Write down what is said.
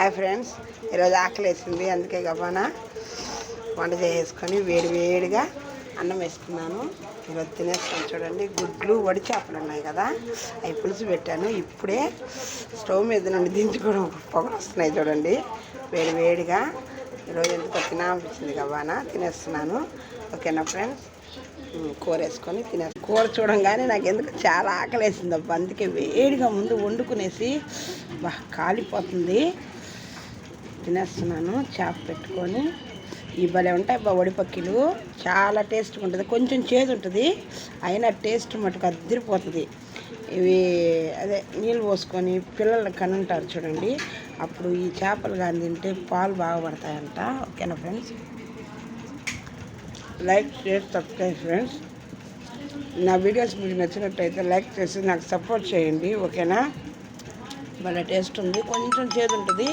Hi friends, ఈరోజు ఆకలి వేసింది, అందుకే గబానా వంట చేసుకొని వేడిగా అన్నం వేసుకున్నాను. ఈరోజు తినేస్తాను. చూడండి, గుడ్లు వడి చేపలు ఉన్నాయి కదా, అవి పులుసు పెట్టాను. ఇప్పుడే స్టవ్ మీద నుండి దించుకోవడం పొగలు వస్తున్నాయి. చూడండి, వేడిగా ఈరోజు ఎందుకో తినాలనిపించింది గబానా తినేస్తున్నాను. ఓకేనా ఫ్రెండ్స్, కూర వేసుకొని తినేస్తాను. కూర చూడంగానే నాకు ఎందుకు చాలా ఆకలి వేసింది అబ్బా, అందుకే వేడిగా ముందు వండుకునేసి కాలిపోతుంది తినేస్తున్నాను. చేప పెట్టుకొని ఈ భలే ఉంటాయి వడిపక్కీలు, చాలా టేస్ట్గా ఉంటుంది. కొంచెం చేదు ఉంటుంది, అయినా టేస్ట్ మటుకు అదిరిపోతుంది. ఇవి అదే నీళ్ళు పోసుకొని పిల్లలు కనుంటారు చూడండి, అప్పుడు ఈ చేపలు కానీ తింటే పాలు బాగా పడతాయంట. ఓకేనా friends, like share subscribe friends. నా వీడియోస్ మీకు నచ్చినట్టయితే లైక్ చేసి నాకు సపోర్ట్ చేయండి. ఓకేనా, భలే టేస్ట్ ఉంది, కొంచెం చేదు ఉంటుంది.